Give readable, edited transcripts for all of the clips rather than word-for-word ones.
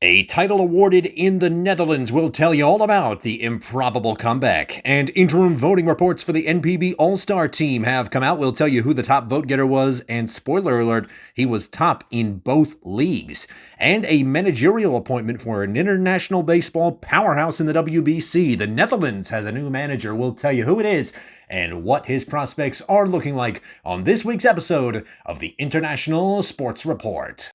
A title awarded in the Netherlands will tell you all about the improbable comeback. And interim voting reports for the NPB All-Star team have come out. We'll tell you who the top vote getter was. And spoiler alert, he was top in both leagues. And a managerial appointment for an international baseball powerhouse in the WBC. The Netherlands has a new manager. We'll tell you who it is and what his prospects are looking like on this week's episode of the International Sports Report.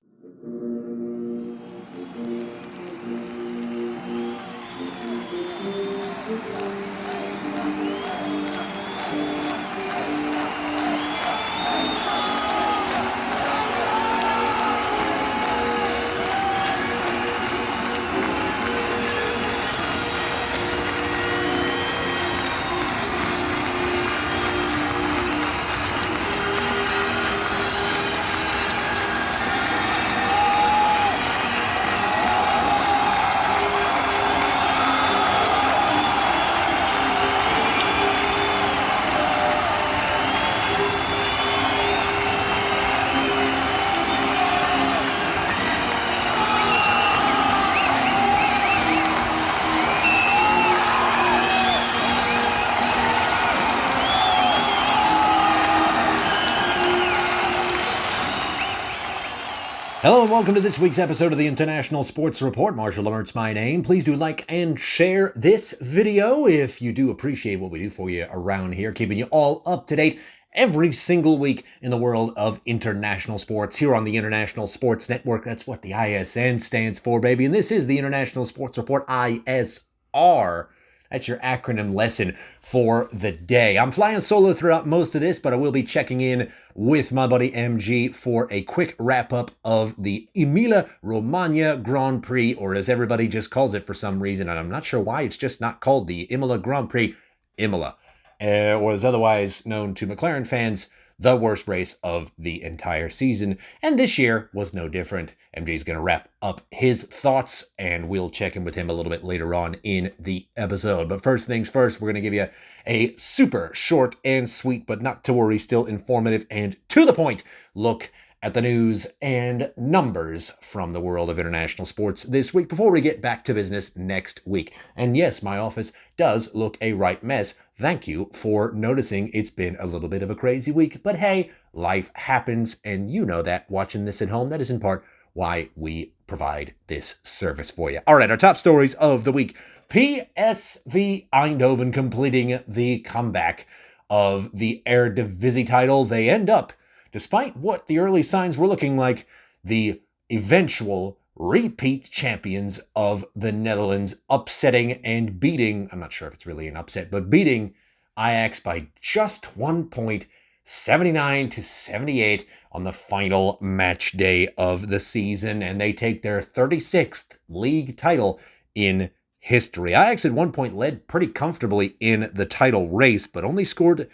Hello and welcome to this week's episode of the International Sports Report. Marshall Lammert's my name. Please do like and share this video if you do appreciate what we do for you around here, keeping you all up to date every single week in the world of international sports here on the International Sports Network. That's what the ISN stands for, baby. And this is the International Sports Report, ISR. That's your acronym lesson for the day. I'm flying solo throughout most of this, but I will be checking in with my buddy MG for a quick wrap-up of the Emilia-Romagna Grand Prix, or as everybody just calls it for some reason, and I'm not sure why it's just not called the Imola Grand Prix, Imola, or as otherwise known to McLaren fans, the worst race of the entire season. And this year was no different. MJ's going to wrap up his thoughts, and we'll check in with him a little bit later on in the episode. But first things first, we're going to give you a super short and sweet, but not to worry, still informative and to the point look at the news and numbers from the world of international sports this week before we get back to business next week. And yes, my office does look a right mess. Thank you for noticing. It's been a little bit of a crazy week, but hey, life happens, and you know that watching this at home. That is in part why we provide this service for you. All right, our top stories of the week. PSV Eindhoven completing the comeback of the Eredivisie title. They end up, despite what the early signs were looking like, the eventual repeat champions of the Netherlands, upsetting and beating, I'm not sure if it's really an upset, but beating Ajax by just 1 point, 79-78 on the final match day of the season, and they take their 36th league title in history. Ajax at 1 point led pretty comfortably in the title race, but only scored,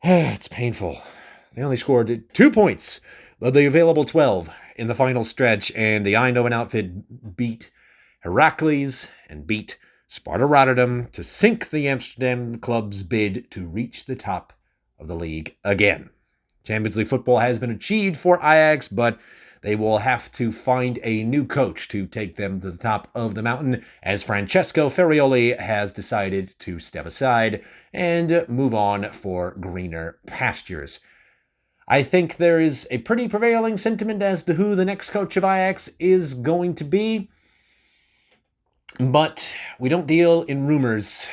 it's painful, they only scored 2 points of the available 12 in the final stretch, and the Eindhoven outfit beat Heracles and beat Sparta Rotterdam to sink the Amsterdam club's bid to reach the top of the league again. Champions League football has been achieved for Ajax, but they will have to find a new coach to take them to the top of the mountain, as Francesco Ferrioli has decided to step aside and move on for greener pastures. I think there is a pretty prevailing sentiment as to who the next coach of Ajax is going to be, but we don't deal in rumors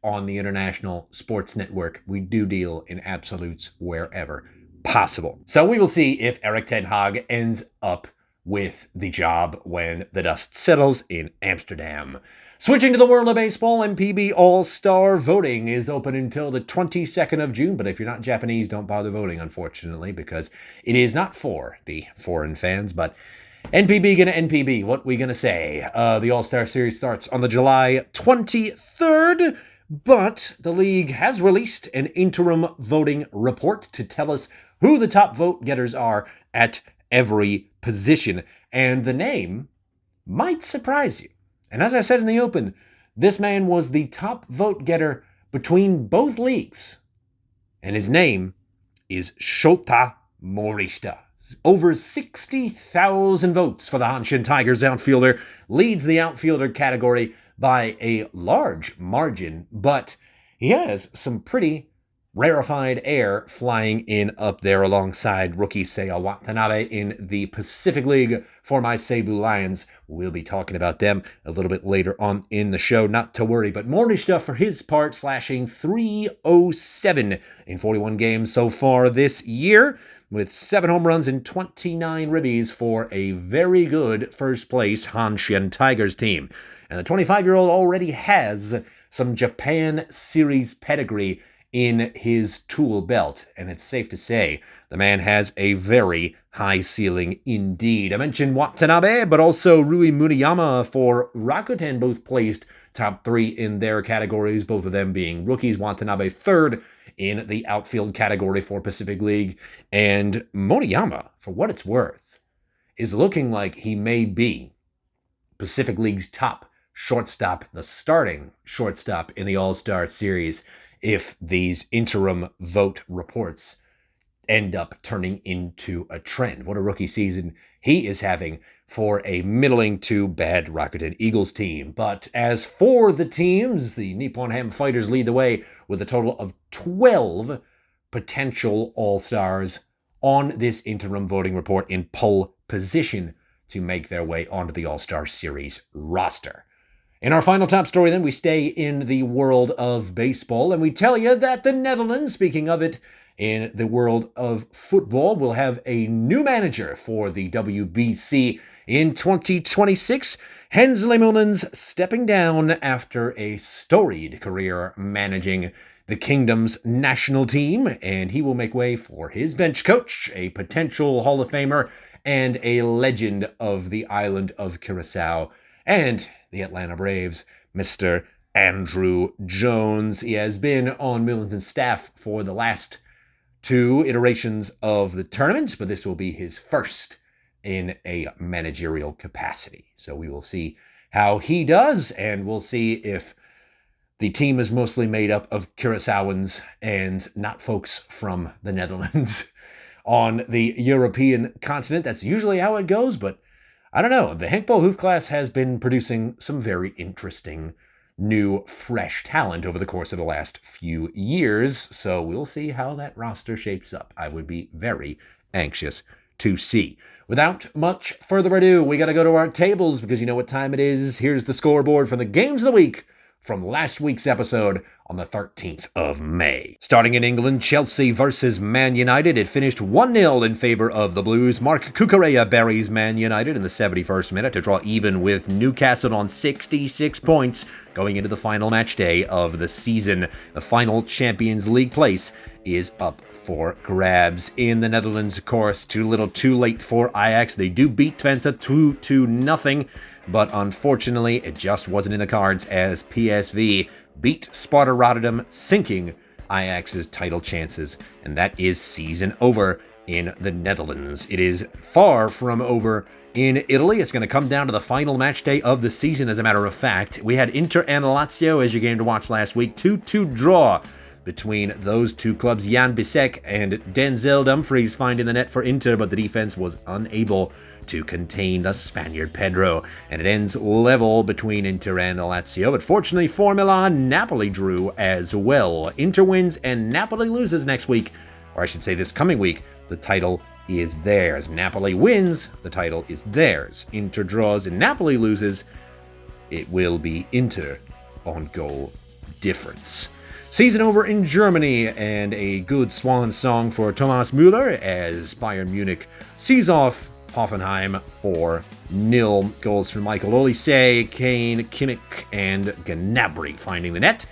on the International Sports Network. We do deal in absolutes wherever possible. So we will see if Erik ten Hag ends up with the job when the dust settles in Amsterdam. Switching to the world of baseball, NPB All-Star voting is open until the 22nd of June, but if you're not Japanese, don't bother voting, unfortunately, because it is not for the foreign fans, but NPB gonna NPB, what we gonna say? The All-Star Series starts on the July 23rd, but the league has released an interim voting report to tell us who the top vote getters are at every position, and the name might surprise you. And as I said in the open, this man was the top vote getter between both leagues, and his name is Shota Morishita. over 60,000 votes for the Hanshin Tigers outfielder, leads the outfielder category by a large margin, but he has some pretty rarefied air flying in up there alongside rookie Seiya Watanabe in the Pacific League for my Seibu Lions. We'll be talking about them a little bit later on in the show, not to worry. But Morishita, for his part, slashing .307 in 41 games so far this year, with 7 home runs and 29 ribbies for a very good first-place Hanshin Tigers team. And the 25-year-old already has some Japan Series pedigree in his tool belt, and it's safe to say the man has a very high ceiling indeed. I mentioned Watanabe, but also Rui Muniyama for Rakuten both placed top 3 in their categories, both of them being rookies. Watanabe third in the outfield category for Pacific League, and Muniyama, for what it's worth, is looking like he may be Pacific League's top shortstop, the starting shortstop in the All-Star Series, if these interim vote reports end up turning into a trend. What a rookie season he is having for a middling to bad Rakuten Eagles team. But as for the teams, the Nippon Ham Fighters lead the way with a total of 12 potential All-Stars on this interim voting report in pole position to make their way onto the All-Star Series roster. In our final top story, then, we stay in the world of baseball, and we tell you that the Netherlands, speaking of it, in the world of football, will have a new manager for the WBC in 2026. Hans Leemans stepping down after a storied career managing the Kingdom's national team, and he will make way for his bench coach, a potential Hall of Famer and a legend of the island of Curacao, and the Atlanta Braves, Mr. Andrew Jones. He has been on Millington's staff for the last 2 iterations of the tournament, but this will be his first in a managerial capacity. So we will see how he does, and we'll see if the team is mostly made up of Curaçaoans and not folks from the Netherlands on the European continent. That's usually how it goes, but I don't know. The Hankball Hoof class has been producing some very interesting, new, fresh talent over the course of the last few years, so we'll see how that roster shapes up. I would be very anxious to see. Without much further ado, we got to go to our tables because you know what time it is. Here's the scoreboard for the games of the week from last week's episode on the 13th of May. Starting in England, Chelsea versus Man United. It finished 1-0 in favor of the Blues. Mark Cucurella buries Man United in the 71st minute to draw even with Newcastle on 66 points going into the final match day of the season. The final Champions League place is up for grabs. In the Netherlands, of course, too little too late for Ajax. They do beat Twente 2-0, but unfortunately, it just wasn't in the cards as PSV beat Sparta Rotterdam, sinking Ajax's title chances, and that is season over in the Netherlands. It is far from over in Italy. It's going to come down to the final match day of the season, as a matter of fact. We had Inter and Lazio as your game to watch last week. 2-2 draw between those two clubs. Jan Bisek and Denzel Dumfries finding the net for Inter, but the defense was unable to contain the Spaniard Pedro, and it ends level between Inter and Lazio. But fortunately for Milan, Napoli drew as well. Inter wins and Napoli loses next week, or I should say this coming week. The title is theirs. Napoli wins, the title is theirs. Inter draws and Napoli loses, it will be Inter on goal difference. Season over in Germany, and a good swan song for Thomas Müller as Bayern Munich sees off Hoffenheim 4-0. Goals from Michael Olise, Kane, Kimmich, and Gnabry finding the net.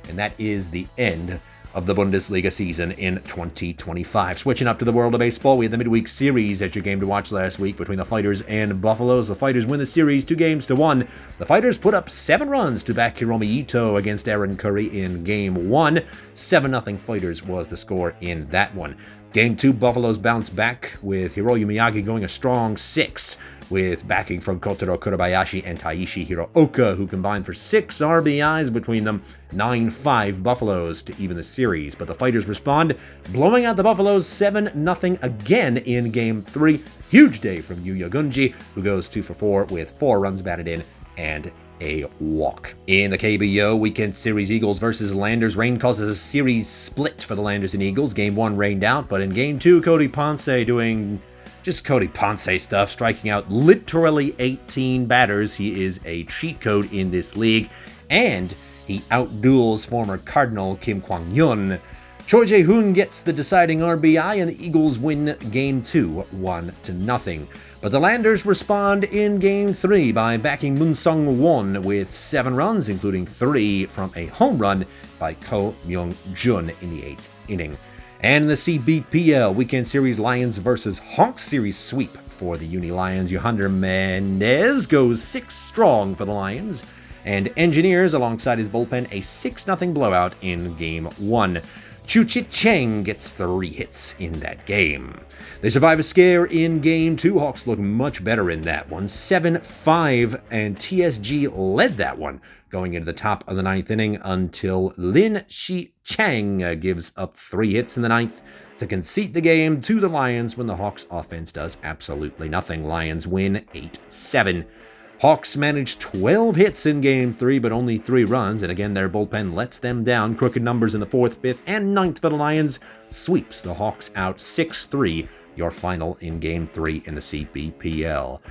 And that is the end of the Bundesliga season in 2025. Switching up to the world of baseball, we had the midweek series as your game to watch last week between the Fighters and Buffaloes. The Fighters win the series 2-1. The Fighters put up 7 runs to back Hiromi Ito against Aaron Curry in Game 1. 7-0 Fighters was the score in that one. Game 2, Buffaloes bounced back with Hiroyu Miyagi going a strong 6 with backing from Kotaro Kurabayashi and Taishi Hirooka, who combined for 6 RBIs between them, 9-5 Buffaloes to even the series. But the Fighters respond, blowing out the Buffaloes 7-0 again in Game 3. Huge day from Yuya Gunji, who goes 2 for 4 with 4 runs batted in and a walk. In the KBO Weekend Series, Eagles versus Landers, rain causes a series split for the Landers and Eagles. Game 1 rained out, but in Game 2, Cody Ponce doing just Cody Ponce stuff, striking out literally 18 batters. He is a cheat code in this league, and he outduels former Cardinal Kim Kwang-yun. Choi Jae-hoon gets the deciding RBI, and the Eagles win Game 2, 1-0. But the Landers respond in Game 3 by backing Moon Sung-won with 7 runs, including 3 from a home run by Ko Myung-jun in the 8th inning. And in the CBPL Weekend Series, Lions versus Hawks series sweep for the Uni Lions. Yohander Mendez goes 6 strong for the Lions, and Engineers alongside his bullpen a 6-0 blowout in Game 1. Chu Chi-cheng gets 3 hits in that game. They survive a scare in Game 2. Hawks look much better in that one. 7-5, and TSG led that one going into the top of the 9th inning until Lin Shi-chang gives up 3 hits in the 9th to concede the game to the Lions when the Hawks offense does absolutely nothing. Lions win 8-7. Hawks managed 12 hits in Game 3, but only 3 runs, and again their bullpen lets them down. Crooked numbers in the 4th, 5th, and 9th for the Lions. Sweeps the Hawks out 6-3, your final in Game 3 in the CBPL.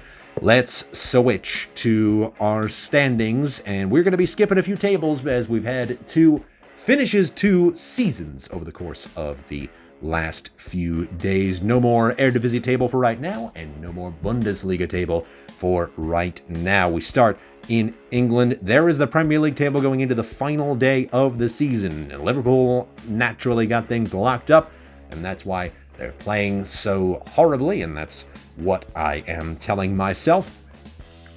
Let's switch to our standings, and we're going to be skipping a few tables as we've had 2 finishes, 2 seasons over the course of the last few days. No more Eredivisie table for right now, and no more Bundesliga table for right now. We start in England. There is the Premier League table going into the final day of the season. And Liverpool naturally got things locked up, and that's why they're playing so horribly, and that's what I am telling myself.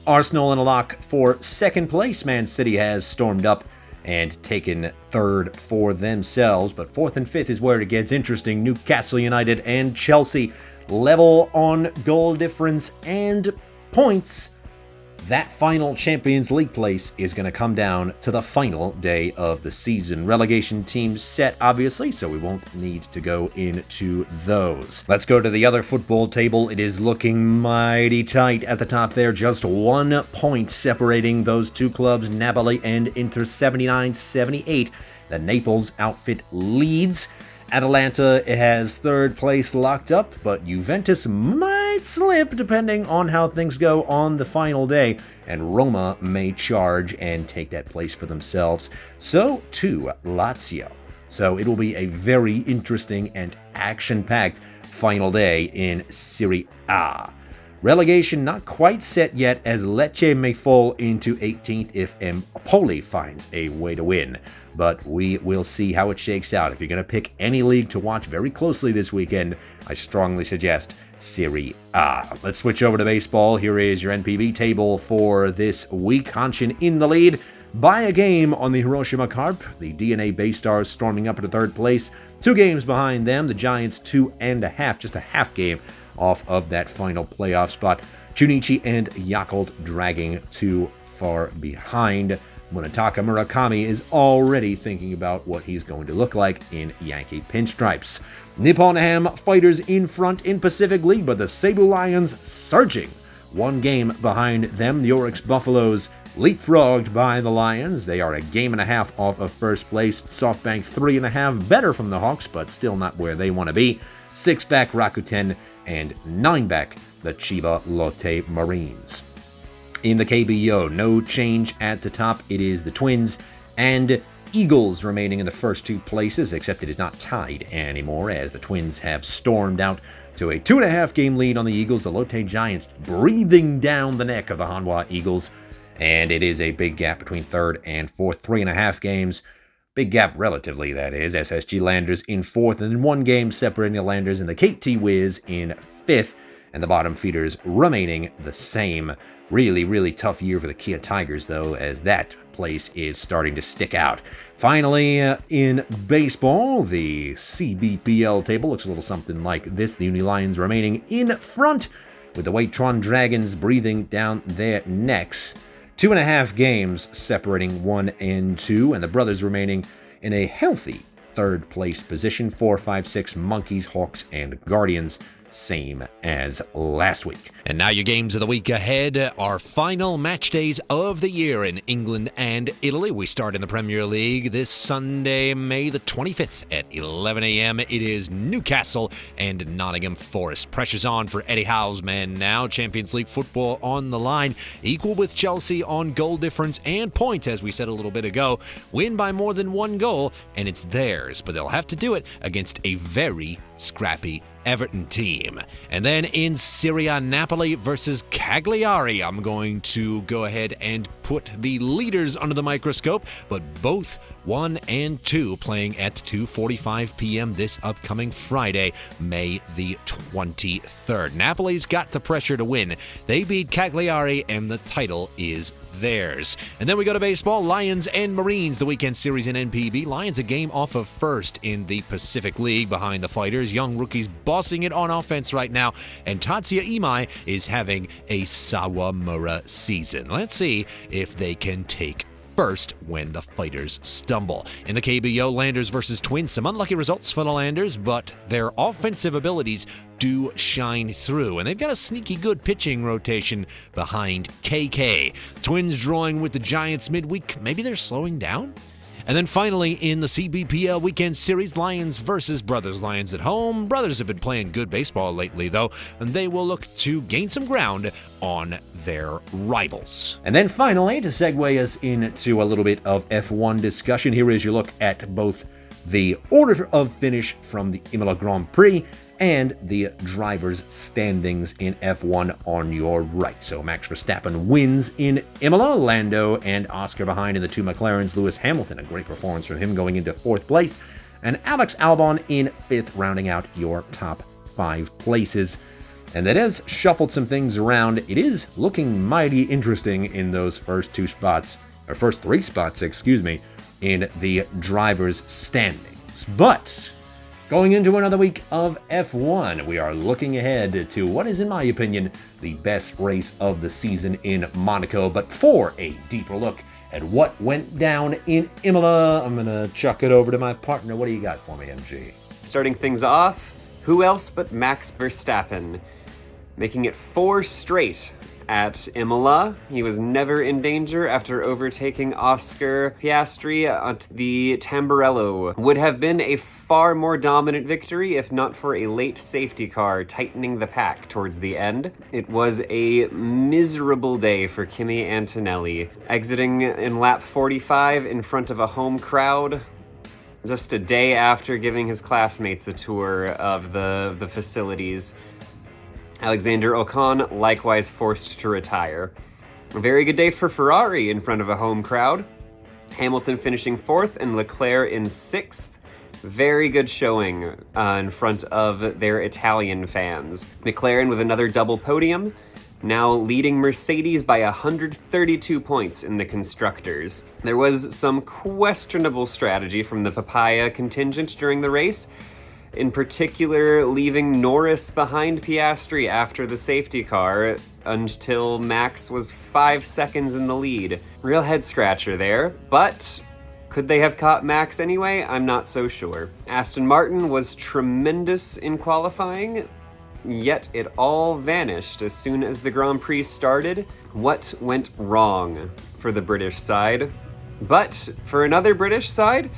Arsenal in a lock for 2nd place. Man City has stormed up and taken 3rd for themselves, but 4th and 5th is where it gets interesting. Newcastle United and Chelsea level on goal difference and points. That final Champions League place is going to come down to the final day of the season. Relegation teams set, obviously, so we won't need to go into those. Let's go to the other football table. It is looking mighty tight at the top there. Just 1 point separating those 2 clubs, Napoli and Inter, 79-78. The Naples outfit leads. Atalanta has 3rd place locked up, but Juventus might slip depending on how things go on the final day, and Roma may charge and take that place for themselves. So too Lazio. So it will be a very interesting and action-packed final day in Serie A. Relegation not quite set yet, as Lecce may fall into 18th if Empoli finds a way to win. But we will see how it shakes out. If you're going to pick any league to watch very closely this weekend, I strongly suggest Serie A. Let's switch over to baseball. Here is your NPB table for this week. Hanshin in the lead by a game on the Hiroshima Carp. The DNA Bay Stars storming up into 3rd place. 2 games behind them. The Giants 2.5, just a half game off of that final playoff spot. Chunichi and Yakult dragging too far behind. Munetaka Murakami is already thinking about what he's going to look like in Yankee pinstripes. Nippon Ham Fighters in front in Pacific League, but the Cebu Lions surging. 1 game behind them. The Oryx Buffaloes leapfrogged by the Lions. They are a game and a half off of 1st place. SoftBank 3.5 better from the Hawks, but still not where they want to be. 6 back Rakuten and 9 back the Chiba Lotte Marines. In the KBO, no change at the top. It is the Twins and Eagles remaining in the first 2 places, except it is not tied anymore, as the Twins have stormed out to a 2.5 game lead on the Eagles. The Lotte Giants breathing down the neck of the Hanwha Eagles, and it is a big gap between 3rd and 4th, 3.5 games. Big gap relatively, that is. SSG Landers in 4th, and then 1 game separating the Landers and the KT Wiz in 5th, and the bottom feeders remaining the same. Really, really tough year for the Kia Tigers, though, as that place is starting to stick out. Finally, in baseball, the CBPL table looks a little something like this. The Uni Lions remaining in front with the Waitron Dragons breathing down their necks. 2.5 games separating 1 and 2, and the brothers remaining in a healthy third-place position. 4, 5, 6 Monkeys, Hawks, and Guardians, same as last week. And now your games of the week ahead, our final match days of the year in England and Italy. We start in the Premier League this Sunday, May the 25th at 11 a.m. It is Newcastle and Nottingham Forest. Pressure's on for Eddie Howe's men now. Champions League football on the line. Equal with Chelsea on goal difference and points, as we said a little bit ago. Win by more than 1 goal, and it's theirs. But they'll have to do it against a very scrappy Everton team. And then in Serie, Napoli versus Cagliari. I'm going to go ahead and put the leaders under the microscope, but both 1 and 2 playing at 2:45 p.m. this upcoming Friday, May the 23rd. Napoli's got the pressure to win. They beat Cagliari, and the title is theirs. And then we go to baseball. Lions and Marines, the weekend series in NPB. Lions a game off of first in the Pacific League behind the Fighters. Young rookies bossing it on offense right now, and Tatsuya Imai is having a Sawamura season. Let's see if they can take first when the Fighters stumble. In the KBO, Landers versus Twins. Some unlucky results for the Landers, but their offensive abilities do shine through, and they've got a sneaky good pitching rotation behind KK. Twins drawing with the Giants midweek. Maybe they're slowing down? And then finally, in the CBPL weekend series, Lions versus Brothers. Lions at home. Brothers have been playing good baseball lately, though, and they will look to gain some ground on their rivals. And then finally, to segue us into a little bit of F1 discussion, here is your look at both the order of finish from the Imola Grand Prix and the drivers' standings in F1 on your right. So Max Verstappen wins in Imola, Lando and Oscar behind in the 2 McLarens, Lewis Hamilton, a great performance from him going into 4th place, and Alex Albon in 5th, rounding out your top 5 places. And that has shuffled some things around. It is looking mighty interesting in those first 3 spots, in the drivers' standings. But going into another week of F1, we are looking ahead to what is, in my opinion, the best race of the season in Monaco. But for a deeper look at what went down in Imola, I'm going to chuck it over to my partner. What do you got for me, MG? Starting things off, who else but Max Verstappen? Making it 4 straight at Imola. He was never in danger after overtaking Oscar Piastri at the Tamburello. Would have been a far more dominant victory if not for a late safety car tightening the pack towards the end. It was a miserable day for Kimi Antonelli, exiting in lap 45 in front of a home crowd, just a day after giving his classmates a tour of the facilities. Alexander Ocon likewise forced to retire. A very good day for Ferrari in front of a home crowd. Hamilton finishing 4th and Leclerc in 6th. Very good showing in front of their Italian fans. McLaren with another double podium, now leading Mercedes by 132 points in the Constructors. There was some questionable strategy from the Papaya contingent during the race, in particular leaving Norris behind Piastri after the safety car until Max was 5 seconds in the lead. Real head scratcher there, but could they have caught Max anyway? I'm not so sure. Aston Martin was tremendous in qualifying, yet it all vanished as soon as the Grand Prix started. What went wrong for the British side? But for another British side,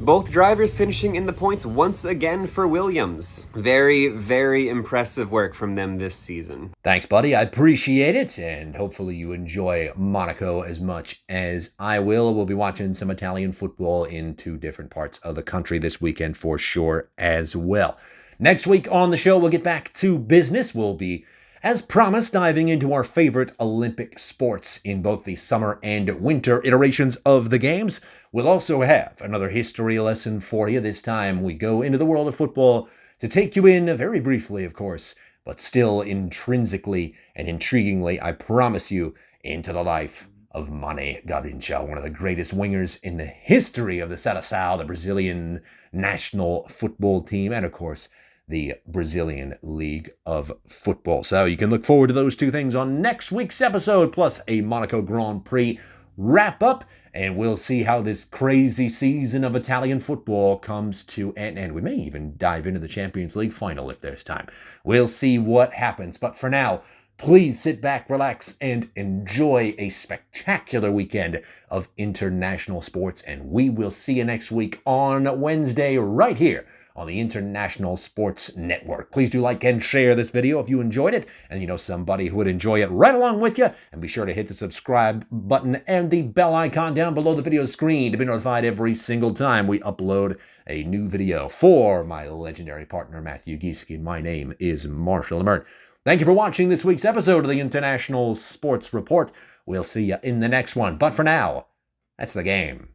both drivers finishing in the points once again for Williams. Very, very impressive work from them this season. Thanks, buddy. I appreciate it, and hopefully you enjoy Monaco as much as I will. We'll be watching some Italian football in 2 different parts of the country this weekend for sure as well. Next week on the show, we'll get back to business. We'll be, as promised, diving into our favorite Olympic sports in both the summer and winter iterations of the games. We'll also have another history lesson for you. This time we go into the world of football to take you in, very briefly of course, but still intrinsically and intriguingly, I promise you, into the life of Mane Garrincha, one of the greatest wingers in the history of the Seleção, the Brazilian national football team, and of course, the Brazilian League of Football. So you can look forward to those two things on next week's episode, plus a Monaco Grand Prix wrap up, and we'll see how this crazy season of Italian football comes to an end. We may even dive into the Champions League final if there's time. We'll see what happens. But for now, please sit back, relax, and enjoy a spectacular weekend of international sports. And we will see you next week on Wednesday right here on the International Sports Network. Please do like and share this video if you enjoyed it and you know somebody who would enjoy it right along with you. And be sure to hit the subscribe button and the bell icon down below the video screen to be notified every single time we upload a new video. For my legendary partner, Matthew Gieske, my name is Marshall Emmert. Thank you for watching this week's episode of the International Sports Report. We'll see you in the next one. But for now, that's the game.